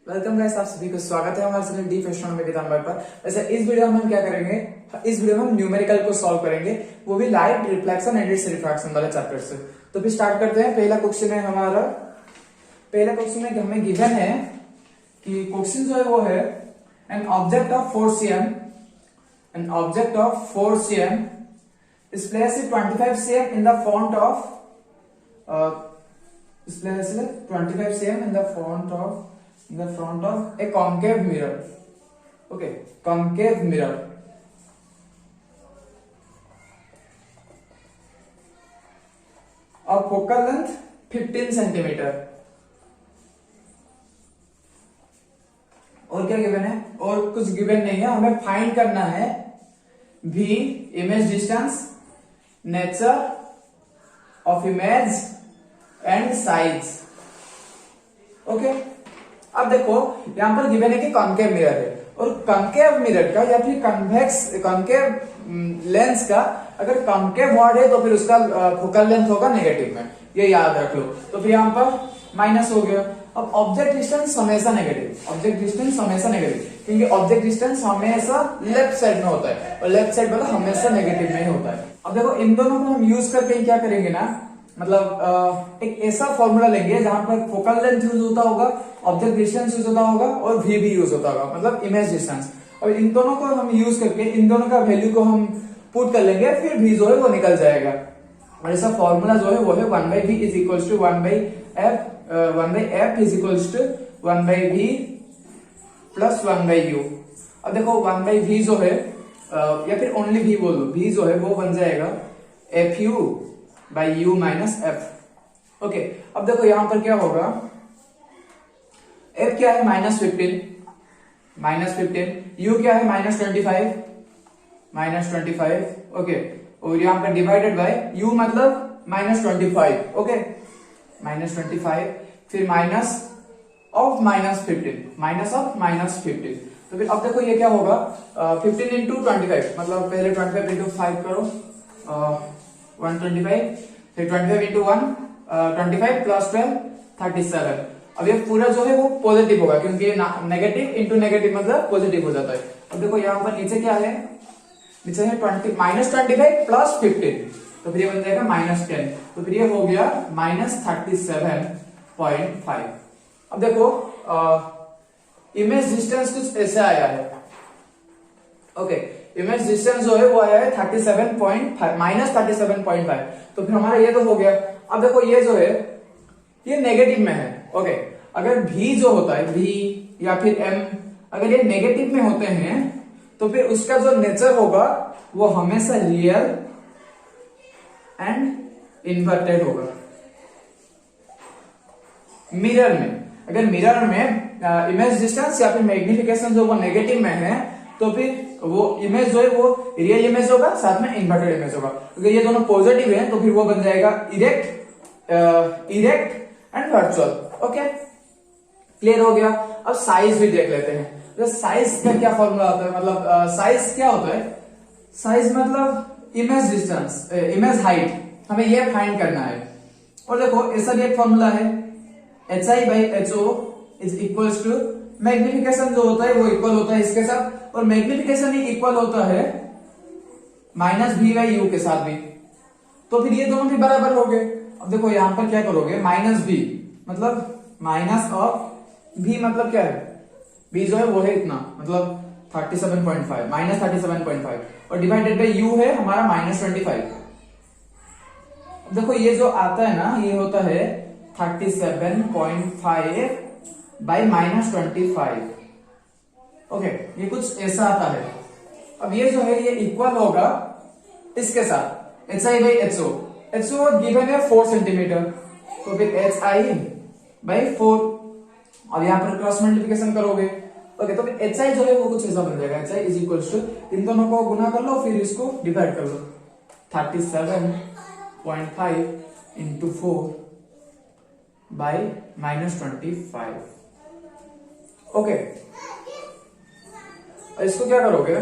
Welcome guys, आप सभी को स्वागत है हमारे चैनल डीप एस्ट्रोनॉमी विद अमर पर। वैसे इस वीडियो में हम क्या करेंगे, इस वीडियो में हम न्यूमेरिकल को सॉल्व करेंगे, वो भी light reflection and it's refraction वाले चैप्टर से। तो फिर स्टार्ट करते हैं। पहला क्वेश्चन है हमारा, पहला क्वेश्चन है कि हमें गिवन है कि क्वेश्चन जो है वो है an object of 4 cm, an object of 4 cm is placed 25 cm in the front of is placed 25 cm in the front of a concave mirror. Okay, concave mirror. Of focal length 15 centimeter. और क्या given है? और कुछ given नहीं है, हमें find करना है v image distance, nature of image and size. Okay, अब देखो यहां पर गिवन है कि कॉन्केव मिरर है, और कॉन्केव मिरर का या फिर कॉन्केव लेंस का अगर कॉन्केव वर्ड है तो फिर उसका फोकल लेंथ होगा नेगेटिव में, ये याद रख लो। तो फिर यहां पर माइनस हो गया। अब ऑब्जेक्ट डिस्टेंस हमेशा नेगेटिव, ऑब्जेक्ट डिस्टेंस हमेशा नेगेटिव, क्योंकि ऑब्जेक्ट डिस्टेंस हमेशा लेफ्ट साइड में होता है और लेफ्ट साइड वाला हमेशा नेगेटिव में ही होता है। अब देखो इन दोनों को हम यूज करके क्या करेंगे ना, मतलब एक ऐसा फॉर्मूला लेंगे जहां पर फोकल लेंथ यूज होता होगा, ऑब्जेक्ट डिस्टेंस यूज होता होगा और वी भी यूज होता होगा, मतलब इमेज डिस्टेंस। अब इन दोनों को हम यूज करके इन दोनों का वैल्यू को हम पुट कर लेंगे, फिर v जो है वो निकल जाएगा। और ऐसा फॉर्मूला जो है वो है 1/v is equals to 1/f is equals to 1/v plus 1/u। अब देखो 1/v जो है या फिर ओनली v बोल दो, v जो है वो बन जाएगा fu by u minus F. Okay, अब देखो यहां पर क्या होगा, f क्या है -15, u क्या है -25, ओके, और यहां पर डिवाइडेड बाय u मतलब -25, ओके, -25, फिर माइनस ऑफ -15, तो फिर अब देखो ये क्या होगा, 15 इंटू 25, मतलब पहले 25 इंटू 5 करो, 125, फिर 25 इंटू 1 25 प्लस 12 37। अब ये पूरा जो है वो पॉजिटिव होगा, क्योंकि ये नेगेटिव इंटू नेगेटिव मतलब पॉजिटिव हो जाता है। अब देखो यहाँ पर नीचे क्या है, नीचे है -25 प्लस 15, तो फिर ये बन जाएगा -10, तो फिर ये हो गया -37.5। अब देखो इमेज डिस्टेंस कुछ ऐसे आया है। ओके, इमेज डिस्टेंस जो है वो आया है -37.5, तो फिर हमारा ये तो हो गया। अब देखो ये जो है ये नेगेटिव में है। ओके, अगर v जो होता है, v या फिर m, अगर ये नेगेटिव में होते हैं तो फिर उसका जो नेचर होगा वो हमेशा रियल एंड इन्वर्टेड होगा। मिरर में, अगर मिरर में इमेज डिस्टेंस या फिर मैग्निफिकेशन जो वो नेगेटिव में है तो फिर वो इमेज जो है वो रियल इमेज होगा, साथ में इन्वर्टेड इमेज होगा। अगर ये दोनों पॉजिटिव हैं तो फिर वो बन जाएगा erect and virtual. Okay, clear हो गया। अब साइज भी देख लेते हैं। तो साइज का क्या फॉर्मूला होता है, मतलब साइज क्या होता है, साइज मतलब इमेज डिस्टेंस, इमेज हाइट, हमें ये फाइंड करना है। और देखो ऐसा भी एक फॉर्मूला है, HI/HO is equals to, magnification जो होता है वो इक्वल होता है इसके साथ, और मैग्निफिकेशन ही इक्वल होता है -v/u के साथ भी, तो फिर ये दोनों भी बराबर हो गए। अब देखो यहां पर क्या करोगे, -v मतलब माइनस ऑफ v मतलब क्या है, v जो है वो है इतना, मतलब 37.5, -37.5, और डिवाइडेड बाय u है हमारा -25। अब देखो ये जो आता है ना, ये होता है 37.5 बाई -25। ओके, ये कुछ ऐसा आता है। अब ये जो है ये इक्वल होगा इसके साथ HI/HO, HO गिवन है 4 सेंटीमीटर, तो फिर HI/4। अब यहां पर क्रॉस मल्टीप्लिकेशन करोगे ओके, तो एच आई जो है वो कुछ ऐसा बन जाएगा, H I is equal to, इन दोनों को गुना कर लो, फिर इसको डिवाइड कर लो, 37.5 इंटू 4 बाई -25। ओके, इसको क्या करोगे,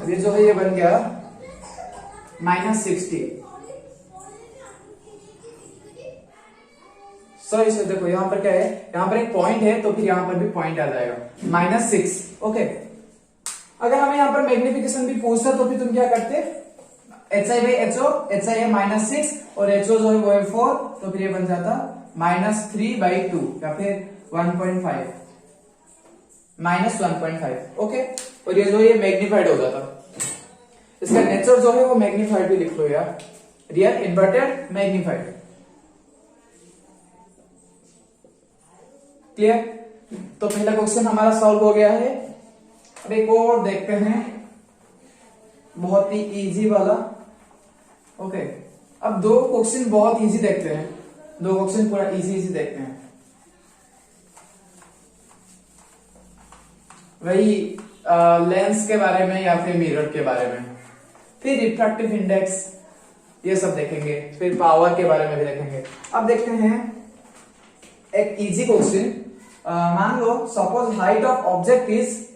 अब ये जो है ये बन गया -60। सो इसे देखो यहां पर क्या है, यहां पर एक पॉइंट है तो फिर यहां पर भी पॉइंट आ जाएगा -6। ओके, अगर हमें यहां पर मैग्निफिकेशन भी पूछता तो फिर तुम क्या करते, H I by H O, H I है -6 और एच ओ जो है वो है 4, तो फिर ये बन जाता -3/2 या फिर 1.5 -1.5। ओके, और ये जो ये मैग्निफाइड हो जाता, इसका नेचर जो है वो मैग्निफाइड भी लिख लो यार, रियल इन्वर्टेड मैग्निफाइड। क्लियर, तो पहला क्वेश्चन हमारा सॉल्व हो गया है। अब एक और देखते हैं, बहुत ही इजी वाला। ओके, अब दो क्वेश्चन बहुत इजी देखते हैं, दो क्वेश्चन पूरा इजी देखते हैं। वही लेंस के बारे में या फिर मिरर के बारे में, फिर रिफ्रैक्टिव इंडेक्स ये सब देखेंगे, फिर पावर के बारे में भी देखेंगे। अब देखते हैं एक इजी क्वेश्चन। मान लो suppose height of object is,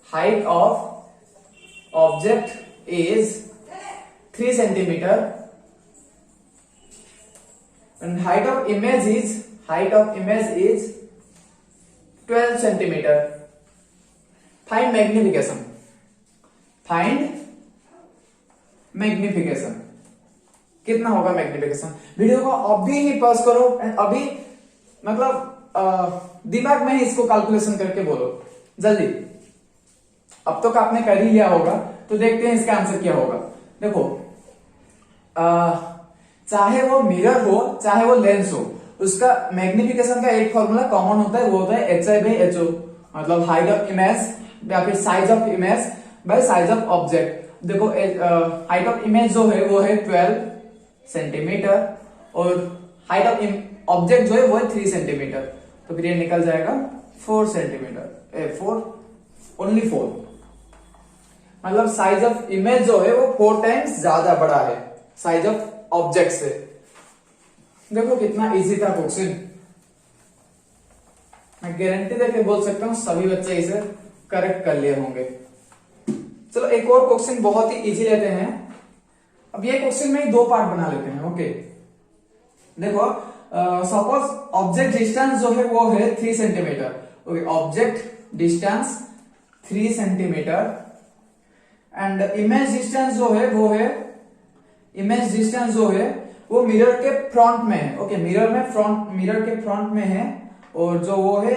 height of object is 3 centimetre and height of image is 12 centimetre. Find magnification, find magnification, कितना होगा मैग्निफिकेशन। वीडियो को अभी ही पॉज करो, अभी मतलब दिमाग में ही इसको कैलकुलेशन करके बोलो जल्दी। अब तक आपने कर ही लिया होगा, तो देखते हैं इसका आंसर क्या होगा। देखो चाहे वो मिरर हो चाहे वो लेंस हो, उसका मैग्निफिकेशन का एक फॉर्मूला कॉमन होता है, वो होता है H I by H O, मतलब हाइट ऑफ इमेज या फिर size of image by size of object. देखो हाइट ऑफ इमेज जो है वो है 12 सेंटीमीटर और हाइट ऑफ ऑब्जेक्ट जो है वो है 3 सेंटीमीटर, तो फिर ये निकल जाएगा 4 सेंटीमीटर, 4 ओनली 4, मतलब साइज ऑफ इमेज जो है वो 4 टाइम्स ज्यादा बड़ा है साइज ऑफ ऑब्जेक्ट से। देखो कितना इजी था क्वेश्चन, मैं गारंटी देके बोल सकता हूं सभी बच्चे इसे करेक्ट कर लिए होंगे। चलो एक और क्वेश्चन बहुत ही इजी लेते हैं। अब ये क्वेश्चन में 2 पार्ट बना लेते हैं। ओके, देखो सपोज ऑब्जेक्ट डिस्टेंस जो है वो है 3 centimetre. Okay, object distance 3 centimetre and image distance जो है वो है, इमेज डिस्टेंस जो है वो मिरर के फ्रंट में है। ओके, मिरर के फ्रंट में है और जो वो है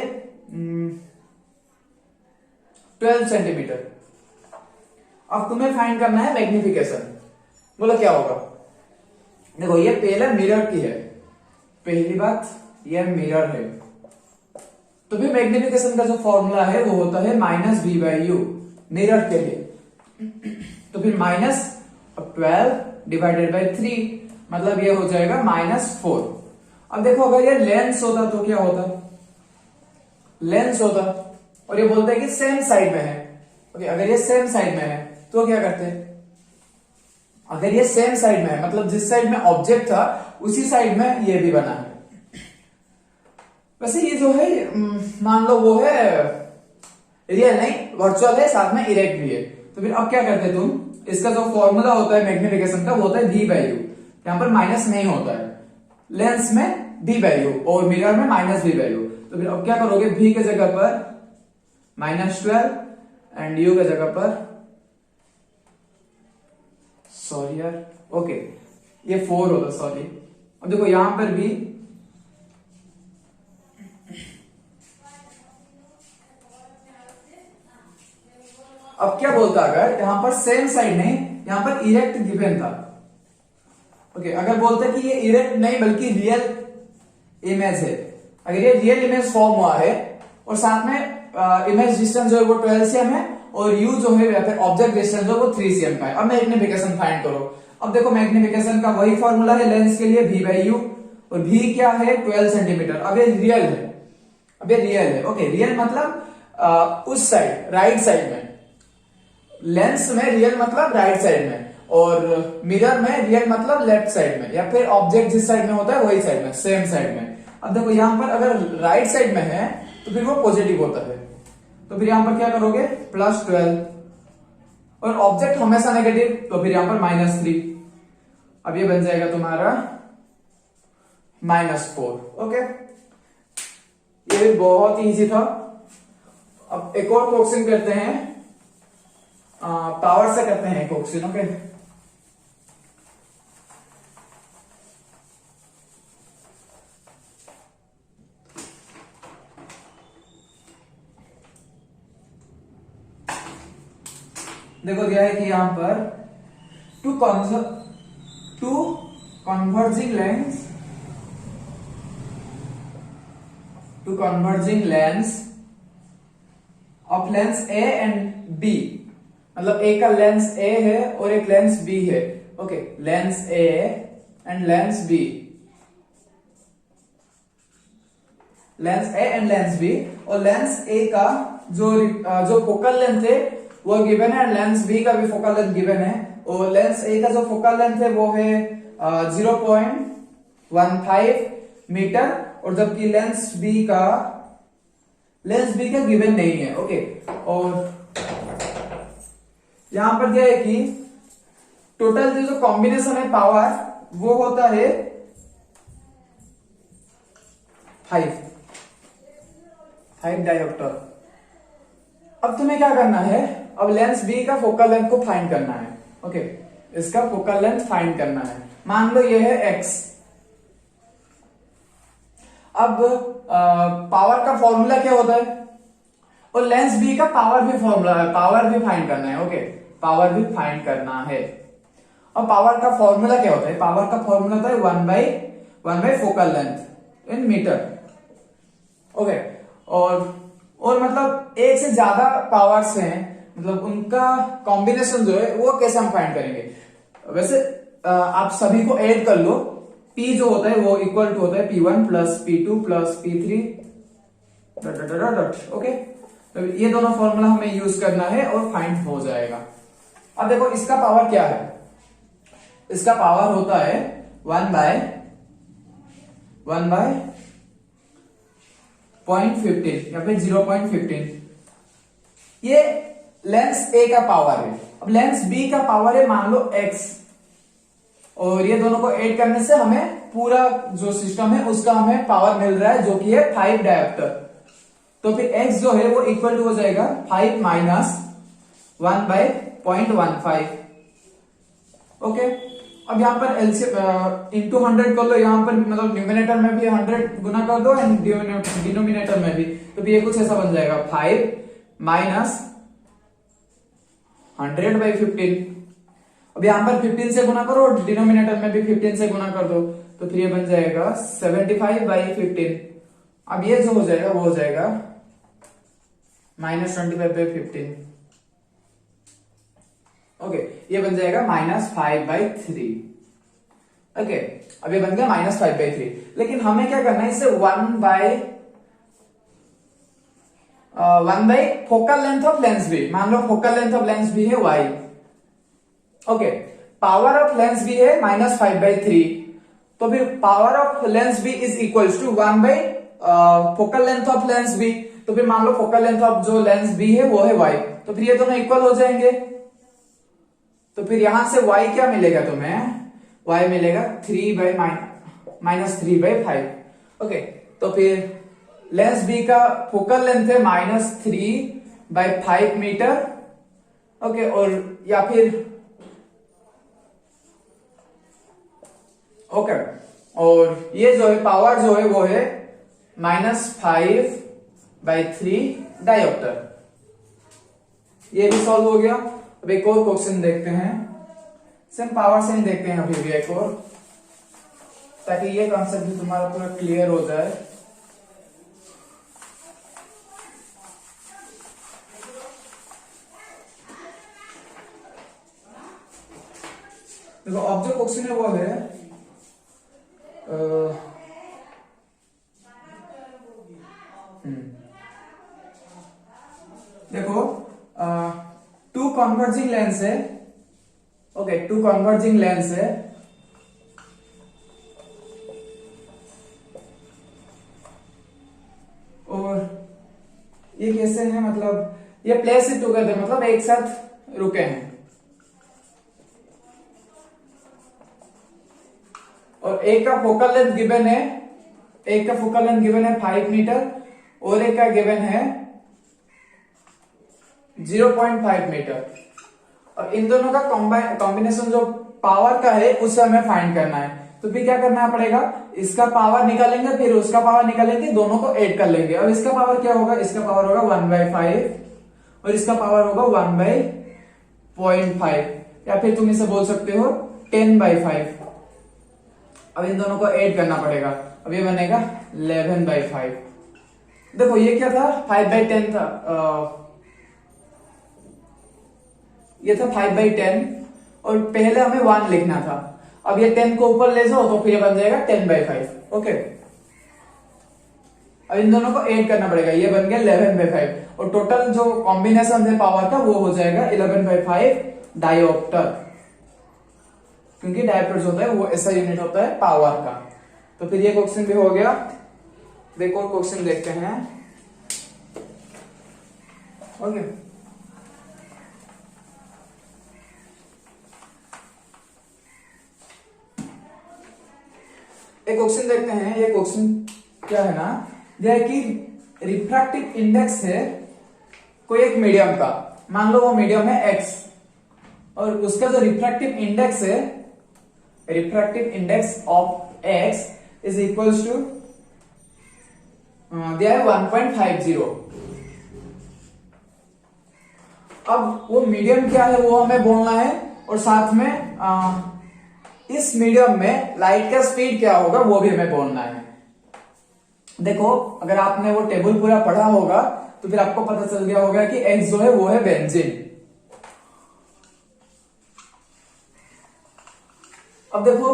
12 सेंटीमीटर। अब तुम्हें फाइंड करना है मैग्निफिकेशन। बोलो क्या होगा। देखो ये पहले मिरर की है, पहली बात ये मिरर है, तो फिर मैग्निफिकेशन का जो फॉर्मूला है वो होता है -v/u मिरर के लिए। तो फिर -12 डिवाइडेड बाई 3, मतलब ये हो जाएगा -4। अब देखो अगर ये लेंस होता तो क्या होता, लेंस होता और ये बोलता है कि सेम साइड में है। ओके, अगर ये सेम साइड में है तो क्या करते, अगर ये सेम साइड में है मतलब जिस साइड में ऑब्जेक्ट था उसी साइड में ये भी बना है। वैसे ये जो है मान लो वो है रियल नहीं, वर्चुअल है, साथ में इरेक्ट भी है। तो फिर अब क्या करते तुम, इसका जो फॉर्मूला होता है मैग्निफिकेशन का वो होता है v/u, यहां पर माइनस नहीं होता है, लेंस में v/u और मिरर में -v/u। तो फिर अब क्या करोगे, v के जगह पर -12 एंड u के जगह पर, सॉरी यार, ओके ये 4 होगा, सॉरी। अब देखो यहां पर भी अब क्या बोलता, अगर यहां पर सेम साइड नहीं, यहां पर इरेक्ट गिवन था। ओके, अगर बोलते कि ये इरेक्ट नहीं बल्कि रियल इमेज है, अगर ये रियल इमेज फॉर्म हुआ है और साथ में इमेज डिस्टेंस जो है वो 12 cm है और यू जो है या फिर ऑब्जेक्ट डिस्टेंस जो वो 3 cm का है। अब मैग्निफिकेशन फाइंड करो। अब देखो मैग्निफिकेशन का वही फॉर्मूला है लेंस के लिए v बाई यू, और v क्या है 12 सेंटीमीटर। अब ये रियल है, अब ये रियल है। ओके, रियल मतलब उस साइड राइट साइड में, लेंस में रियल मतलब राइट साइड में, और मिरर में रियल मतलब लेफ्ट साइड में, या फिर ऑब्जेक्ट जिस साइड में होता है वही साइड में, सेम साइड में। अब देखो यहां पर अगर राइट साइड में है तो फिर वो पॉजिटिव होता है, तो फिर यहां पर क्या करोगे +12, और ऑब्जेक्ट हमेशा नेगेटिव तो फिर यहां पर -3। अब ये बन जाएगा तुम्हारा -4। ओके, ये भी बहुत इजी था। अब एक और क्वेश्चन करते हैं, पावर से करते हैं क्वेश्चन। ओके, देखो दिया है कि यहां पर two converging lens of lens A and B, मतलब ए का लेंस ए है और एक लेंस बी है। Okay, lens A and lens B, lens A and lens B, और लेंस ए का जो फोकल लेंथ है वो गिवन है, लेंस बी का भी फोकल लेंथ गिवन है, और लेंस ए का जो फोकल लेंथ है वो है 0.15 मीटर, और जबकि लेंस बी का गिवन नहीं है। ओके, और यहां पर क्या है कि टोटल जो कॉम्बिनेशन है पावर वो होता है 5 डायोप्टर। अब तुम्हें क्या करना है, अब लेंस बी का फोकल लेंथ को फाइंड करना है। ओके, इसका फोकल लेंथ फाइंड करना है। मान लो ये है x। अब पावर का फॉर्मूला क्या होता है, और लेंस बी का पावर भी फॉर्मूला है, पावर भी फाइंड करना है। ओके, पावर भी फाइंड करना है। अब पावर का फॉर्मूला क्या होता है, पावर का फॉर्मूला होता है 1 by focal length in metre. Okay, और मतलब एक से ज्यादा पावर्स हैं, मतलब उनका कॉम्बिनेशन जो है वो कैसे हम फाइंड करेंगे। वैसे आप सभी को ऐड कर लो, P जो होता है वो इक्वल टू होता है P1 plus P2 plus P3 dot. Okay, तो ये दोनों फॉर्मूला हमें यूज करना है और फाइंड हो जाएगा। अब देखो इसका पावर क्या है, इसका पावर होता है 1 बाय 0.15 या फिर 0.15। ये लेंस ए का पावर है। अब लेंस बी का पावर है मान लो x, और ये दोनों को ऐड करने से हमें पूरा जो सिस्टम है उसका हमें पावर मिल रहा है जो कि है 5 डायोप्टर। तो फिर x जो है वो इक्वल टू हो जाएगा 5 माइनस 1 बाय 0.15। ओके, अब यहां पर इंटू 100 कर लो, यहां पर मतलब न्यूमिनेटर में भी 100 गुना कर दो एंड डिनोमिनेटर में भी, तो ये कुछ ऐसा बन जाएगा 5 माइनस 100 बाई 15। अब यहां पर 15 से गुना करो, डिनोमिनेटर में भी 15 से गुना कर दो, तो फिर ये बन जाएगा 75 बाई 15। अब ये जो हो जाएगा वो हो जाएगा -25 बाई 15। ओके, ये बन जाएगा -5/3। ओके, अब ये बन गया -5/3। लेकिन हमें क्या करना है, इससे 1 by focal length of lens B, मान लो focal length of lens B है y। Okay, power of lens B है -5/3, तो फिर power of lens B is equals to 1 by focal length of lens B. तो फिर मान लो फोकल लेंथ ऑफ जो लेंस बी है वो है y, तो फिर ये दोनों इक्वल हो जाएंगे। तो फिर यहां से y क्या मिलेगा तुम्हें, y मिलेगा 3/-3/5। ओके, तो फिर लेंस बी का फोकल लेंथ है -3/5 मीटर। ओके, और या फिर ओके, और ये जो है पावर जो है वो है -5/3 डायोप्टर। ये भी सॉल्व हो गया। अब एक और क्वेश्चन देखते हैं, सेम पावर से ही देखते हैं अभी भी एक और, ताकि ये कॉन्सेप्ट भी तुम्हारा पूरा क्लियर हो जाए। देखो अब जो क्वेश्चन है वो है देखो टू कन्वर्जिंग लेंस है। ओके, टू कन्वर्जिंग लेंस है और ये कैसे है, मतलब ये प्लेस इट टुगेदर, मतलब एक साथ रुके हैं और एक का फोकल लेंथ गिवन है, एक का फोकल लेंथ गिवन है 5 मीटर और एक का गिवन है 0.5 मीटर और इन दोनों का कॉम्बिनेशन जो पावर का है उससे हमें फाइंड करना है। तो फिर क्या करना पड़ेगा, इसका पावर निकालेंगे फिर उसका पावर निकालेंगे, दोनों को ऐड कर लेंगे। अब इसका पावर क्या होगा, इसका पावर होगा 1/5 और इसका पावर होगा 1/0.5 या फिर तुम इसे बोल सकते हो 10/5। अब इन दोनों को ऐड करना पड़ेगा, अब ये बनेगा 11/5। देखो ये क्या था, 5/10 था, ये था 5/10 और पहले हमें 1 लिखना था। अब ये 10 को ऊपर ले जाओ तो फिर ये बन जाएगा 10/5। ओके, अब इन दोनों को ऐड करना पड़ेगा, ये बन गया 11/5 और टोटल जो कॉम्बिनेशन है पावर का वो हो जाएगा 11/5 डायोप्टर, क्योंकि डायोप्टर जो होता है वो ऐसा यूनिट होता है पावर का। तो फिर ये क्वेश्चन भी हो गया। देखो और क्वेश्चन देखते हैं। ओके, एक क्वेश्चन देखते हैं। ये क्वेश्चन क्या है ना, यह है कि रिफ्रैक्टिव इंडेक्स है कोई एक मीडियम का, मान लो वो मीडियम है x और उसका जो रिफ्रैक्टिव इंडेक्स है, refractive index of x is equals to दिया है 1.50। अब वो मीडियम क्या है वो हमें बोलना है और साथ में इस मीडियम में लाइट का स्पीड क्या होगा वो भी हमें बोलना है। देखो अगर आपने वो टेबल पूरा पढ़ा होगा तो फिर आपको पता चल गया होगा कि x जो है वो है बेंजीन। अब देखो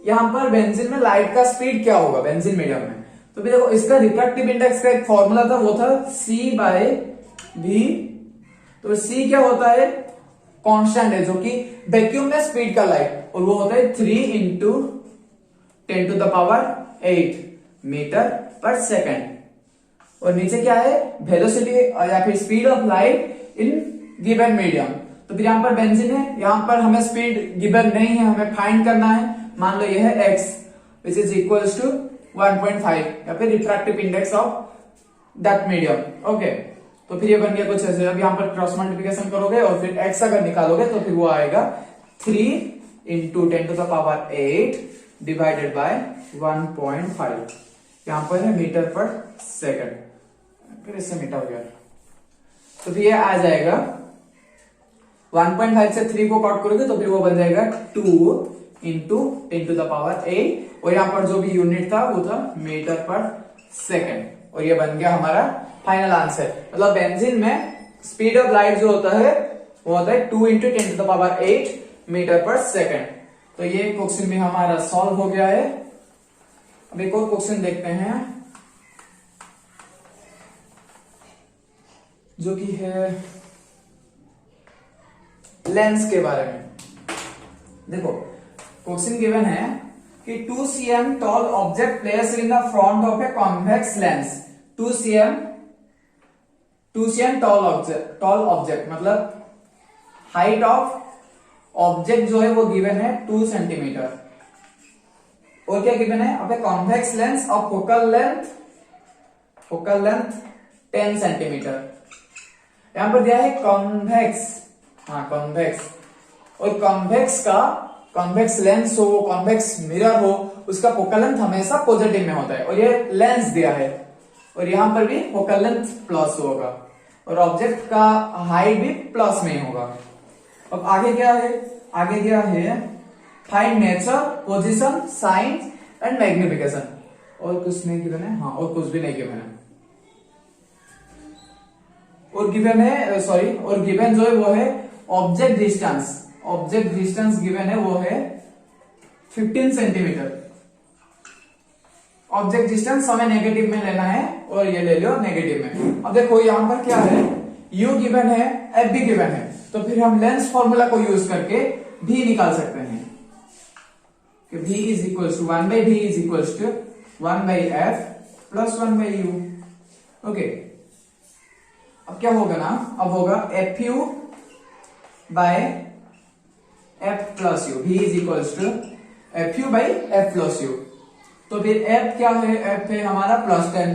यहां पर बेंजीन में लाइट का स्पीड क्या होगा बेंजीन मीडियम में, तो भी देखो इसका रिफ्रैक्टिव इंडेक्स का एक फॉर्मूला था, वो था C/V। तो C क्या होता है, कांस्टेंट है जो कि वैक्यूम में स्पीड का लाइट, और वो होता है 3 × 10⁸ मीटर पर सेकेंड। और नीचे क्या है, वेलोसिटी या फिर speed of light in given medium. तो फिर यहां पर बेंजीन है, यहां पर हमें स्पीड गिवन नहीं है, हमें फाइंड करना है। मान लो यह है x which is equals to 1.5 या फिर refractive index of that medium. Okay, तो फिर ये बन गया कुछ ऐसे। अब यहां पर क्रॉस मल्टीप्लिकेशन करोगे और फिर x अगर निकालोगे तो फिर वो आएगा 3 × 10⁸ डिवाइडेड बाय 1.5। यहां पर है मीटर पर सेकंड, फिर इससे मीटर हो गया। तो फिर ये आ जाएगा 1.5 से 3 को काउंट करोगे तो फिर वो बन जाएगा 2 × 10⁸ और यहां पर जो भी यूनिट था वो था मीटर पर सेकंड। और ये बन गया हमारा फाइनल आंसर। मतलब बेंजीन में स्पीड ऑफ लाइट जो होता है वो होता है 2 × 10⁸ मीटर पर सेकंड। तो ये क्वेश्चन भी हमारा सॉल्व हो गया है। अब एक और क्वेश्चन देखते हैं जो कि है लेंस के बारे में। देखो क्वेश्चन गिवन है कि 2 cm tall object placed in the front of a convex lens. 2 cm tall object मतलब हाइट ऑफ ऑब्जेक्ट जो है वो गिवन है 2 सेंटीमीटर। और क्या गिवन है, अब convex lens of focal length 10 centimetre. यहां पर दिया है कॉन्वेक्स, हाँ कॉन्वेक्स, और कॉन्वेक्स लेंस हो, कॉन्वेक्स मिरर हो, उसका फोकल लेंथ हमेशा पॉजिटिव में होता है। और ये लेंस दिया है और यहां पर भी फोकल लेंथ प्लस होगा और ऑब्जेक्ट का हाइट भी प्लस में होगा। अब आगे क्या है, आगे क्या है, find nature, position, science and magnification. और कुछ नहीं गिवन है, हाँ और कुछ भी नहीं गिवन है। और गिवन है, सॉरी, और गिवन जो है वो है object distance. Object distance given है वो है 15 सेंटीमीटर। ऑब्जेक्ट डिस्टेंस हमें नेगेटिव में लेना है और ये ले लो नेगेटिव में। अब देखो यहां पर क्या है, u गिवन है, f भी गिवन है, तो फिर हम लेंस फॉर्मूला को यूज करके v निकाल सकते हैं कि v is equal to 1 by v is equal to 1 by f plus 1 by u। Okay, अब क्या होगा ना, अब होगा fu by f plus u, v is equal to fu by f plus u। तो फिर f क्या है, f है हमारा प्लस 10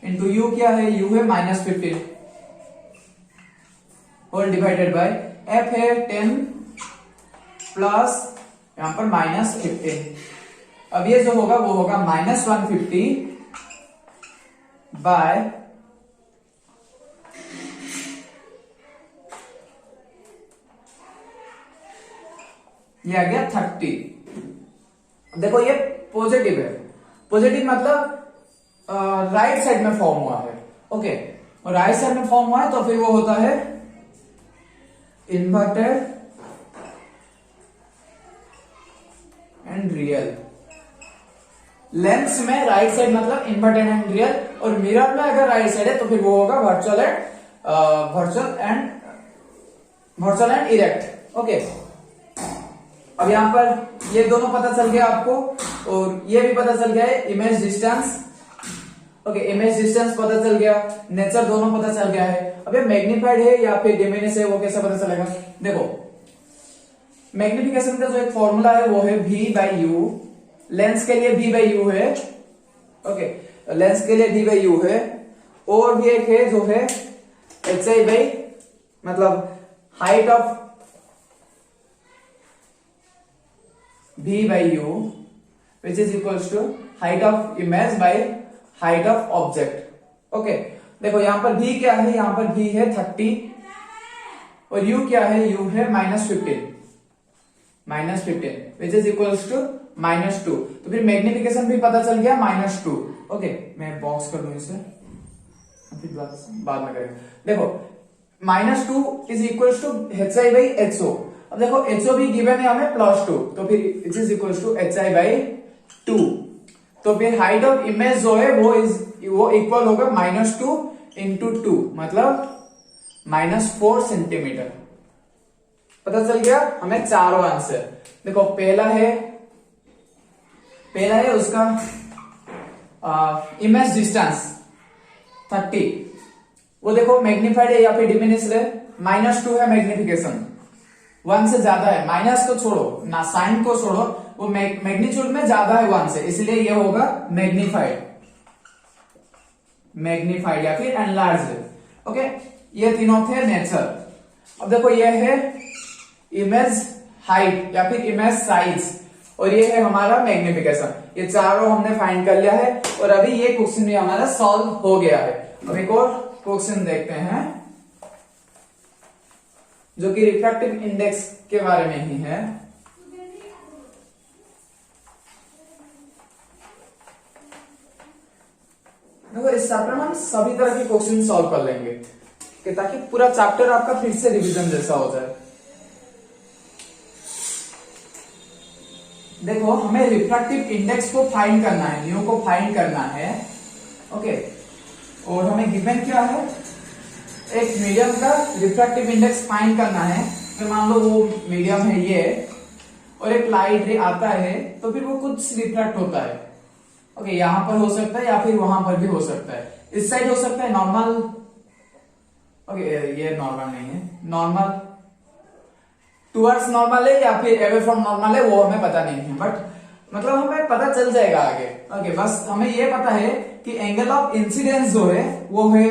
इंटू u क्या है, u है minus 15 whole divided by f है 10 प्लस यहां पर माइनस 15। अब ये जो होगा वो होगा माइनस 150 बाय ये आ गया 30। देखो ये पॉजिटिव है, पॉजिटिव मतलब राइट साइड में फॉर्म हुआ है। ओके, और राइट साइड में फॉर्म हुआ है तो फिर वो होता है इन्वर्टेड एंड रियल। लेंस में राइट साइड मतलब इन्वर्टेड एंड रियल, और मिरर में अगर राइट साइड है तो फिर वो होगा वर्चुअल एंड इरेक्ट। ओके, अब यहां पर ये दोनों पता चल गया आपको, और ये भी पता चल गया है image distance. Okay, image distance पता चल गया, नेचर दोनों पता चल गया है। अब ये मैग्नीफाइड है या फिर डिमिनिश है वो कैसे पता चलेगा? देखो, मैग्निफिकेशन का जो एक फॉर्मूला है वो है v बाई यू। लेंस के लिए v बाई यू है। ओके, लेंस के लिए v बाई यू है, और भी एक है जो है एच आई बाई मतलब height of v by u which is equals to height of image by height of object। Okay, देखो यहां पर v क्या है, यहां पर v है 30 और u क्या है, u है minus 15 which is equals to -2। तो फिर मैग्निफिकेशन भी पता चल गया -2। ओके, मैं बॉक्स कर दूं इसे, फिर बाद में करेंगे। देखो -2 is equals to h I by H o. अब देखो एच ओ भी गिवन है हमें +2, तो फिर it is equals to h I by 2। तो फिर हाइट ऑफ इमेज जो है वो इक्वल होगा -2 इंटू 2 मतलब -4 सेंटीमीटर। पता चल गया हमें चारों आंसर। देखो पहला है उसका इमेज डिस्टेंस 30, वो देखो मैग्निफाइड है या फिर डिमिनिश्ड है। -2 है मैग्निफिकेशन, 1 से ज्यादा है, माइनस को छोड़ो ना, साइन को छोड़ो, वो मैग्नीट्यूड में ज्यादा है 1 से, इसलिए ये होगा मैग्निफाइड या फिर एनलार्ज्ड। ओके, ये तीनों थे नेचर। अब देखो ये है इमेज हाइट या फिर इमेज साइज, और ये है हमारा मैग्निफिकेशन। ये चारों हमने फाइंड कर लिया है, और अभी ये क्वेश्चन भी हमारा सॉल्व हो गया है। अब एक और क्वेश्चन देखते हैं जो कि रिफ्रैक्टिव इंडेक्स के बारे में ही है। देखो इस चैप्टर में हम सभी तरह के क्वेश्चन सॉल्व कर लेंगे कि ताकि पूरा चैप्टर आपका फिर से रिवीजन जैसा हो जाए। देखो हमें रिफ्रैक्टिव इंडेक्स को फाइंड करना है, न्यू को फाइंड करना है। ओके, और हमें गिवन क्या है, एक मीडियम का रिफ्रैक्टिव इंडेक्स फाइंड करना है। तो मान लो वो मीडियम है ये, और एक लाइट रे आता है, तो फिर वो कुछ रिफ्रैक्ट होता है। ओके, यहां पर हो सकता है या फिर वहां पर भी हो सकता है, इस साइड हो सकता है नॉर्मल। ओके, ये नॉर्मल नहीं है, नॉर्मल टुवर्ड्स नॉर्मल है या फिर अवे फ्रॉम नॉर्मल है, वो हमें पता नहीं है, बट मतलब हमें पता चल जाएगा आगे। ओके, बस हमें ये पता है कि एंगल ऑफ इंसिडेंस जो है वो है,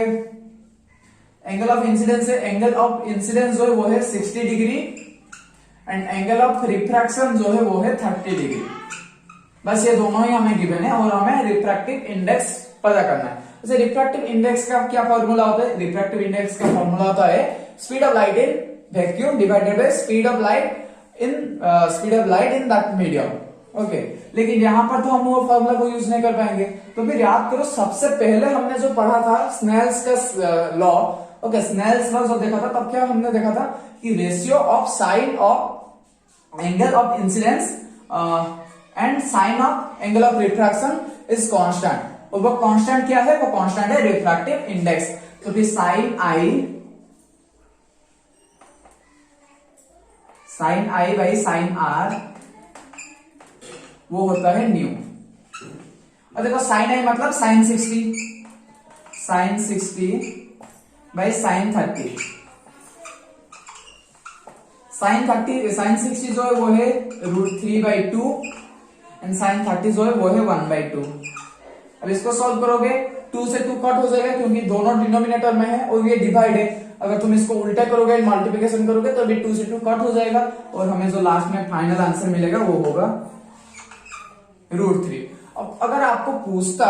एंगल ऑफ इंसिडेंस जो है वो है 60 degree, and angle of refraction जो है वो है 30 डिग्री। बस ये दोनों ही हमें गिवन है, और हमें रिफ्रैक्टिव इंडेक्स पता करना है। जैसे रिफ्रैक्टिव इंडेक्स का क्या फॉर्मूला होता है, रिफ्रैक्टिव इंडेक्स का फॉर्मूला होता है speed of light in vacuum divided by speed of light in that medium. Okay, लेकिन यहां पर तो हम वो फॉर्मूला को यूज नहीं कर पाएंगे। तो फिर याद करो, सबसे पहले हमने जो पढ़ा था स्नेल्स का लॉ, ओके, स्नेल्स लॉ जो देखा था तब क्या हमने देखा था कि ratio of sine of angle of incidence and sine of angle of refraction is constant, और वो कांस्टेंट क्या है, वो कांस्टेंट है रिफ्रैक्टिव इंडेक्स। तो फिर sine i by sine r वो होता है न्यू। और देखो साइन आई मतलब साइन 60 बाई साइन 30। साइन 60 जो है वो है √3/2 एंड साइन 30 जो है वो है 1/2। अब इसको सॉल्व करोगे 2 से 2 कट हो जाएगा क्योंकि दोनों डिनोमिनेटर में है और ये डिवाइड है। अगर तुम इसको उल्टा करोगे मल्टीप्लिकेशन करोगे तो भी 2 से 2 कट हो जाएगा और हमें जो लास्ट में फाइनल आंसर मिलेगा वो होगा √3। अब अगर आपको पूछता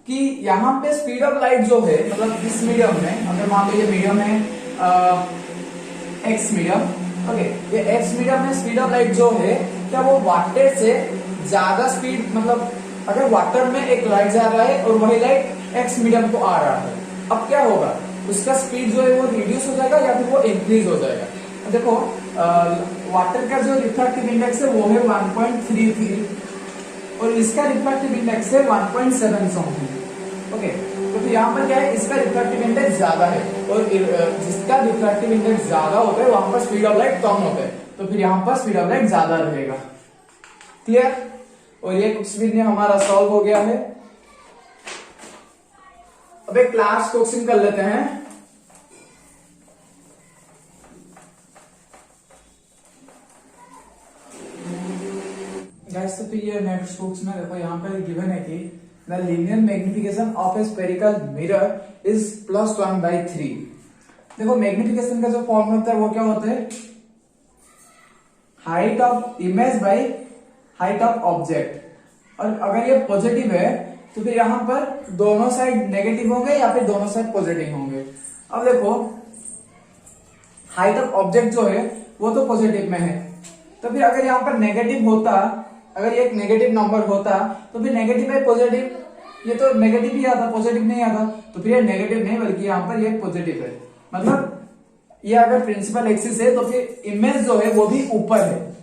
कि यहाँ पे स्पीड ऑफ लाइट जो है मतलब इस मीडियम में, अगर मान लो ये मीडियम है एक्स मीडियम, ओके, ये एक्स मीडियम में स्पीड ऑफ लाइट जो है क्या वो वाटर से ज्यादा स्पीड, मतलब अगर वाटर में एक लाइट जा रहा है और वही लाइट एक्स मीडियम को आ रहा है, अब क्या होगा, उसका स्पीड जो है वो रिड्यूस हो जाएगा या फिर वो इंक्रीज हो जाएगा। देखो वाटर का जो रिफ्रैक्टिव इंडेक्स है वो है 1.33 और इसका रिफ्रैक्टिव इंडेक्स है 1.7 समथिंग। ओके, तो फिर यहाँ पर क्या है, इसका रिफ्रैक्टिव इंडेक्स ज्यादा है और जिसका रिफ्रैक्टिव इंडेक्स ज्यादा होता है वहां पर स्पीड ऑफ लाइट कम होता है, तो फिर यहाँ पर स्पीड ऑफ लाइट ज्यादा रहेगा। क्लियर? और ये क्वेश्चन हमारा सॉल्व हो गया है। अब एक क्लास क्वेश्चन कर लेते हैं। गाइस, तो फिर ये नेक्स्ट बुक्स में देखो यहाँ पर गिवन है कि the linear magnification of A spherical mirror is +1/3। देखो मैग्निफिकेशन का जो फॉर्म होता है वो क्या होता है, height of image by height of object. और अगर ये पॉजिटिव है तो फिर यहां पर दोनों साइड नेगेटिव होंगे या फिर दोनों साइड पॉजिटिव होंगे। अब देखो हाइट ऑफ ऑब्जेक्ट जो है वो तो पॉजिटिव में है, तो फिर अगर यहां पर नेगेटिव होता, अगर ये एक नेगेटिव नंबर होता तो फिर नेगेटिव है पॉजिटिव, ये तो नेगेटिव ही आता, पॉजिटिव नहीं आता, तो फिर ये नेगेटिव नहीं बल्कि यहाँ पर ये पॉजिटिव है। मतलब ये अगर प्रिंसिपल एक्सिस है तो फिर इमेज जो है वो भी ऊपर है,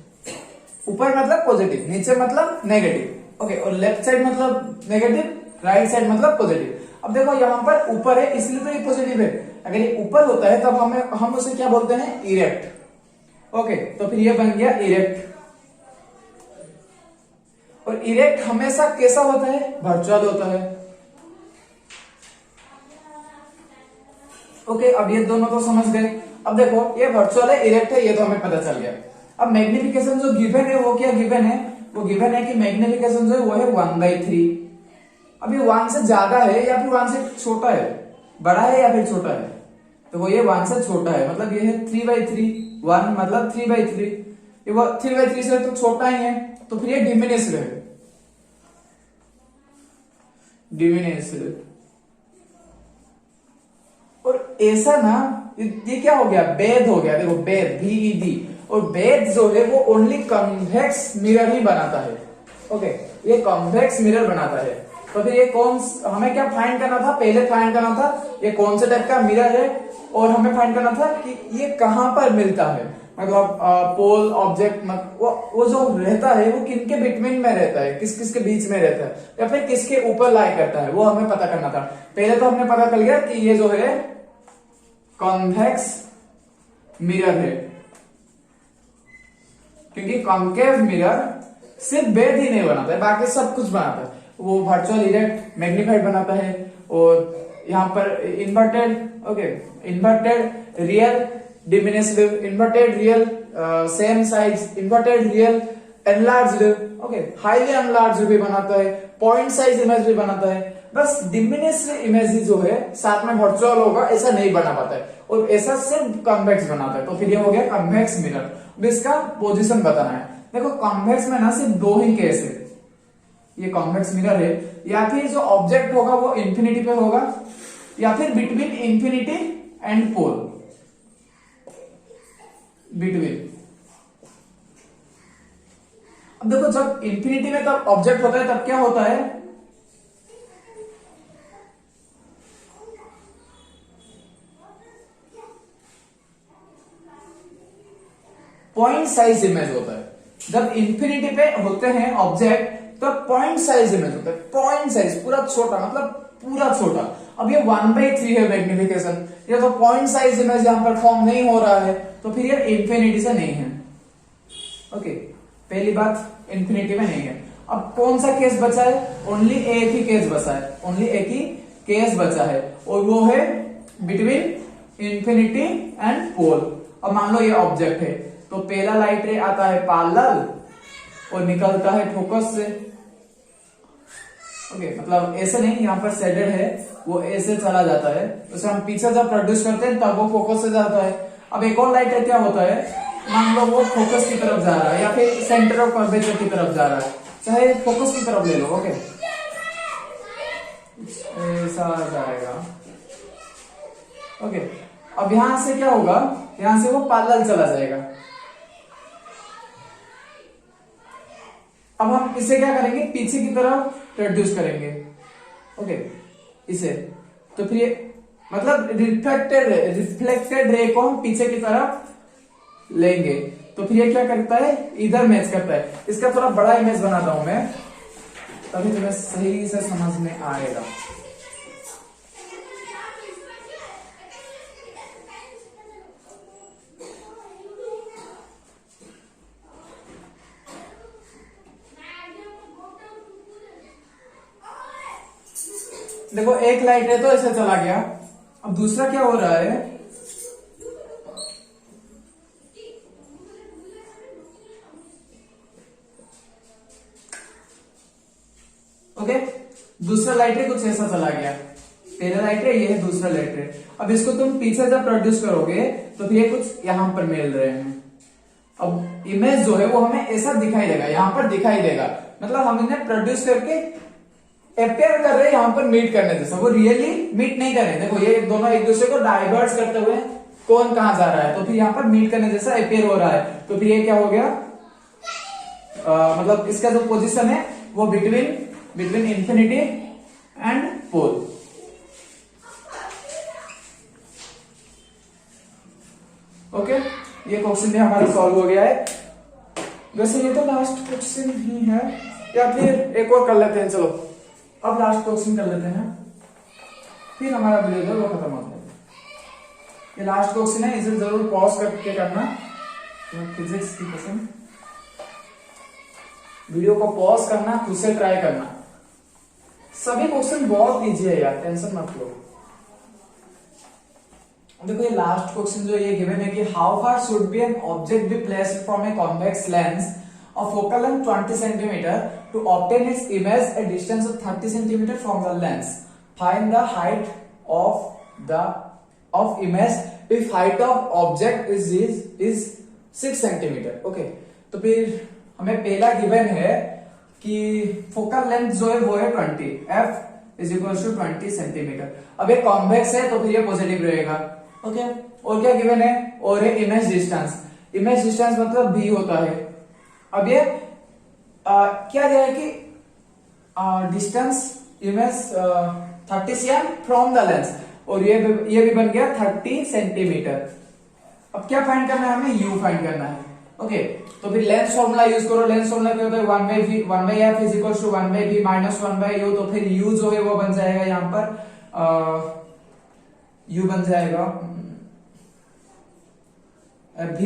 ऊपर मतलब पॉजिटिव, नीचे मतलब नेगेटिव। ओके, और लेफ्ट साइड मतलब नेगेटिव, राइट साइड मतलब पॉजिटिव। अब देखो यहाँ पर ऊपर है इसलिए तो ये पॉजिटिव है, अगर ये ऊपर होता है तब हम उसे क्या बोलते हैं, इरेक्ट। ओके, तो फिर ये बन गया इरेक्ट। और इरेक्ट हमेशा कैसा होता है, वर्चुअल होता है। ओके, अब ये दोनों तो समझ गए। अब देखो ये वर्चुअल है, इरेक्ट है, ये तो हमें पता चल गया। अब मैग्निफिकेशन जो गिवन है वो क्या गिवन है, वो गिवन है कि मैग्निफिकेशन जो है वो है 1/3। अब ये 1 से ज्यादा है या फिर 1 से छोटा है, बड़ा है या फिर छोटा है, तो वो ये 1 से छोटा है, मतलब ये है 3/3, 1 मतलब 3/3, ये वो 3/3 से तो छोटा ही है, तो फिर ये डिमिनिश्ड है, डिमिनिश्ड। और ऐसा ना ये क्या हो गया, बेद हो गया। देखो बेद, BED, और बेद जो है वो ओनली कन्वेक्स मिरर ही बनाता है। ओके, ये कन्वेक्स मिरर बनाता है। तो फिर ये हमें क्या फाइंड करना था, पहले फाइंड करना था ये कौन से टाइप का मिरर है, और हमें फाइंड करना था कि ये कहां पर मिलता है, मतलब पोल ऑब्जेक्ट, वो जो रहता है वो किनके बिटवीन में रहता है, किस किस के बीच में रहता है, या फिर किसके ऊपर लाई करता है, वो हमें पता करना था। पहले तो हमने पता कर लिया कि ये जो है कॉन्वेक्स मिरर है, क्योंकि कॉन्केव मिरर सिर्फ बेद ही नहीं बनाता है, बाकी सब कुछ बनाता है। वो वर्चुअल इरेक्ट मैग्नीफाइड बनाता है, और यहाँ पर inverted, okay, inverted real diminished, inverted real same size, inverted real enlarged, okay, highly enlarged भी बनाता है, पॉइंट साइज इमेज भी बनाता है। बस डिमिनिश्ड इमेज जो है साथ में वर्चुअल होगा ऐसा नहीं बना पाता है, और ऐसा सिर्फ कॉन्वेक्स बनाता है। तो फिर ये हो गया कॉन्वेक्स मिरर। अब इसका पोजीशन बताना है। देखो कॉन्वेक्स में ना सिर्फ दो ही केस है, ये कॉन्वेक्स मिरर है, या फिर जो ऑब्जेक्ट होगा वो इंफिनिटी पे होगा, या फिर between infinity and pole, between. अब देखो जब इंफिनिटी में तब ऑब्जेक्ट होता है तब क्या होता है, पॉइंट साइज इमेज होता है। जब इंफिनिटी पे होते हैं ऑब्जेक्ट तो पॉइंट साइज इमेज होता है। पॉइंट साइज पूरा छोटा, मतलब पूरा छोटा। अब ये 1/3 है मैग्निफिकेशन, ये तो पॉइंट साइज इमेज यहां पर फॉर्म नहीं हो रहा है, तो फिर ये इंफिनिटी से नहीं है। ओके, पहली बात इंफिनिटी में नहीं है। अब कौन सा केस बचा है? ओनली एक ही केस बचा है, ओनली एक ही केस बचा है, और वो है बिटवीन इंफिनिटी एंड पोल। अब मान लो ये ऑब्जेक्ट है, तो पहला लाइट रे आता है पैरेलल और निकलता है फोकस से। ओके, मतलब ऐसे नहीं, यहाँ पर शेडेड है, वो ऐसे चला जाता है, उसे हम पीछे जब प्रोड्यूस करते हैं तब वो फोकस से जाता है। अब एक और लाइट है, क्या होता है, मान लो वो फोकस की तरफ जा रहा है या फिर सेंटर ऑफ कर्वेचर की तरफ जा रहा है, चाहे फोकस की तरफ ले लो। ओके, ऐसा जाएगा। ओके, अब यहां से क्या होगा, यहां से वो पैरेलल चला जाएगा। अब हम इसे क्या करेंगे, पीछे की तरफ प्रोड्यूस करेंगे। ओके, इसे तो फिर ये मतलब रिफ्लेक्टेड रे को हम पीछे की तरफ लेंगे, तो फिर ये क्या करता है, इधर मैच करता है। इसका थोड़ा बड़ा इमेज बनाता हूं मैं, तभी तुम्हें सही से समझ में आएगा। देखो, एक लाइट है तो ऐसे चला गया। अब दूसरा क्या हो रहा है, ओके, दूसरा लाइट है कुछ ऐसा चला गया। पहला लाइट है, ये है दूसरा लाइट है। अब इसको तुम पीछे जब प्रोड्यूस करोगे तो फिर ये कुछ यहां पर मिल रहे हैं। अब इमेज जो है वो हमें ऐसा दिखाई देगा, यहां पर दिखाई देगा, मतलब हम इन्हें प्रोड्यूस करके अपेयर कर रहे हैं यहां पर मीट करने जैसा। वो रियली मीट नहीं कर रहे। देखो, ये दोनों एक दूसरे को डाइवर्स करते हुए कौन कहां जा रहा है, तो फिर यहां पर मीट करने जैसा अपेयर हो रहा है। तो फिर ये क्या हो गया, मतलब इसका जो पोजीशन है वो between infinity and pole. Okay, ये क्वेश्चन भी हमारा सॉल्व हो गया है। वैसे ये तो लास्ट क्वेश्चन ही है, या फिर एक और कर लेते हैं। चलो, अब लास्ट क्वेश्चन कर लेते हैं, फिर हमारा वीडियो जो वो खत्म हो जाएगा। ये लास्ट क्वेश्चन है, इसे जरूर पॉज करके करना। फिजिक्स की क्वेश्चन, वीडियो को पॉज करना, खुद से ट्राई करना। सभी क्वेश्चन बहुत इजी है यार, टेंशन मत लो। देखो, ये लास्ट क्वेश्चन जो ये गिवन है कि how far should be an object be placed from A convex lens of focal length 20 cm to obtain its image at distance of 30 cm from the lens. Find the height of image if height of object is 6 cm. Okay, तो फिर हमें पहला given है कि focal length जो है वो है 20, f is equal to 20 centimetre. अब ये कॉन्वेक्स है तो फिर ये पॉजिटिव रहेगा। ओके, और क्या गिवन है, और है इमेज डिस्टेंस। इमेज डिस्टेंस मतलब v होता है। अब ये क्या दिया है कि distance image 30 cm from the lens, और ये भी बन गया 30 सेंटीमीटर। अब क्या फाइंड करना है हमें, u फाइंड करना है। ओके, तो फिर लेंस फॉर्मूला यूज करो। लेंस फॉर्मूला क्या होता है, 1/f is equal to 1/v minus 1/u। तो फिर u जो है वो बन जाएगा यहां पर u बन जाएगा v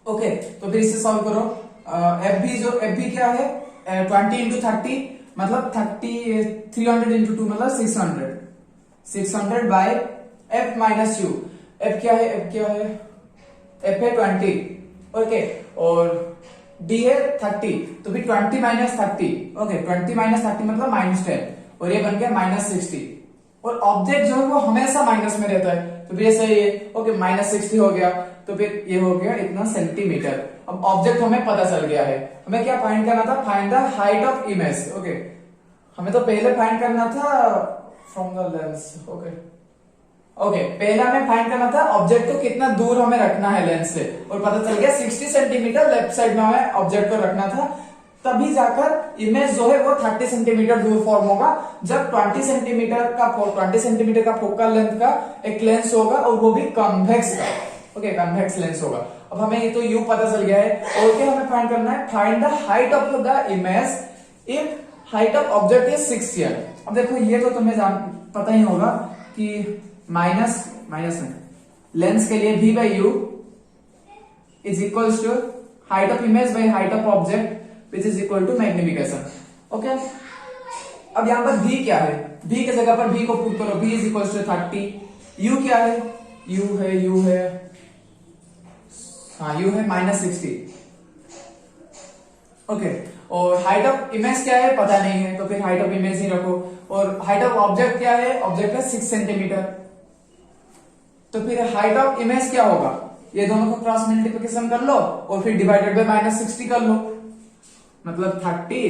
ओके, तो फिर इसे सॉल्व करो। एफ बी क्या है, 20 इंटू 30 मतलब 300 इंटू 2 मतलब 600 by f minus u. F क्या है, एफ है 20। ओके, और डी है 30, तो फिर 20 माइनस 30। ओके, 20 माइनस 30 मतलब -10, और ये बन गया -60। और ऑब्जेक्ट जो है वो हमेशा माइनस में रहता है, तो फिर ऐसा ये ओके -60 हो गया, तो फिर ये हो गया इतना सेंटीमीटर। अब ऑब्जेक्ट हमें पता चल गया है, हमें क्या फाइंड करना था, find the height of image. Okay, हमें तो पहले फाइंड करना था फ्रॉम द लेंस। ओके, पहला हमें फाइंड करना था ऑब्जेक्ट को कितना दूर हमें रखना है लेंस से, और पता चल गया 60 सेंटीमीटर लेफ्ट साइड में हमें ऑब्जेक्ट को रखना था। तभी जाकर इमेज जो है वो 30 सेंटीमीटर दूर फॉर्म होगा, जब 20 सेंटीमीटर का फोकल लेंथ का एक लेंस होगा और वो भी कन्वेक्स का। ओके, कन्वेक्स लेंस होगा। अब हमें ये तो यू पता चल गया है, और क्या हमें फाइंड करना है, find the height of the image if height of object is 6 year. अब देखो ये तो तुम्हें पता ही होगा कि माइनस में लेंस के लिए v by u is equals to height of image by height of object which is equal to magnification. Okay, अब यहां पर v क्या है, v की जगह पर v को पुट करो, v is equals to 30। u क्या है, u है हाँ u है -60। ओके, और हाइट ऑफ इमेज क्या है पता नहीं है, तो फिर हाइट ऑफ इमेज ही रखो। और हाइट ऑफ ऑब्जेक्ट क्या है, ऑब्जेक्ट है 6 सेंटीमीटर, तो फिर हाइट ऑफ इमेज क्या होगा, ये दोनों को क्रॉस मल्टीप्लिकेशन कर लो और फिर डिवाइडेड बाय -60 कर लो, मतलब 30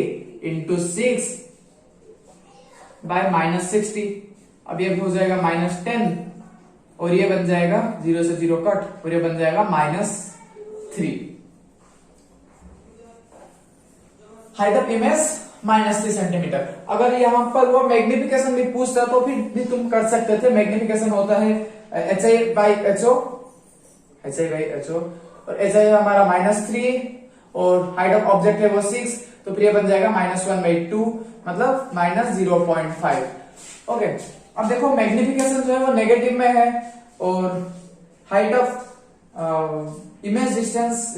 इंटू 6 बाय -60। अब ये हो जाएगा -10 और ये बन जाएगा 0 से 0 कट और ये बन जाएगा -3। Height of image -3 centimetre. अगर यहां पर वो मैग्निफिकेशन भी पूछता तो फिर भी तुम कर सकते थे। मैग्निफिकेशन होता है HI बाई HO और HI हमारा -3 और हाइट ऑफ ऑब्जेक्ट है वो 6, तो फिर ये बन जाएगा -1/2 मतलब -0.5। ओके, अब देखो मैग्निफिकेशन जो है वो नेगेटिव में है और height of image distance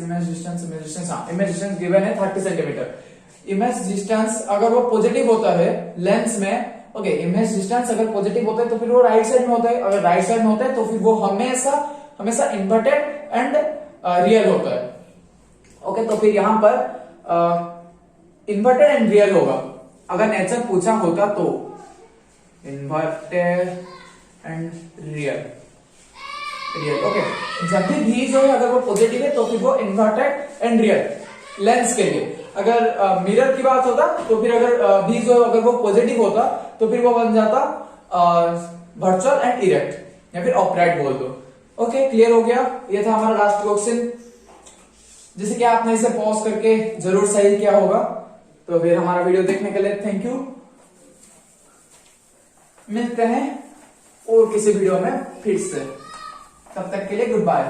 given है 30 सेंटीमीटर। इमेज डिस्टेंस अगर वो पॉजिटिव होता है लेंस में, ओके, इमेज डिस्टेंस अगर पॉजिटिव होता है तो फिर वो राइट साइड में होता है, अगर राइट साइड में होता है तो फिर वो हमेशा इन्वर्टेड एंड रियल होता है। ओके, तो फिर यहां पर इन्वर्टेड एंड रियल होगा। अगर नेचर पूछा होता तो इन्वर्टेड एंड रियल। ओके, जब भी जो है अगर वो पॉजिटिव है तो फिर वो इन्वर्टेड एंड रियल लेंस के लिए। अगर मिरर की बात होता तो फिर अगर भी जो अगर वो पॉजिटिव होता तो फिर वो बन जाता वर्चुअल एंड इरेक्ट या फिर ऑपराइट बोल दो। ओके, क्लियर हो गया। ये था हमारा लास्ट क्वेश्चन, जैसे कि आपने इसे पॉज करके जरूर सही किया होगा। तो फिर हमारा वीडियो देखने के लिए थैंक यू। मिलते हैं और किसी वीडियो में फिर से, तब तक के लिए गुड बाय।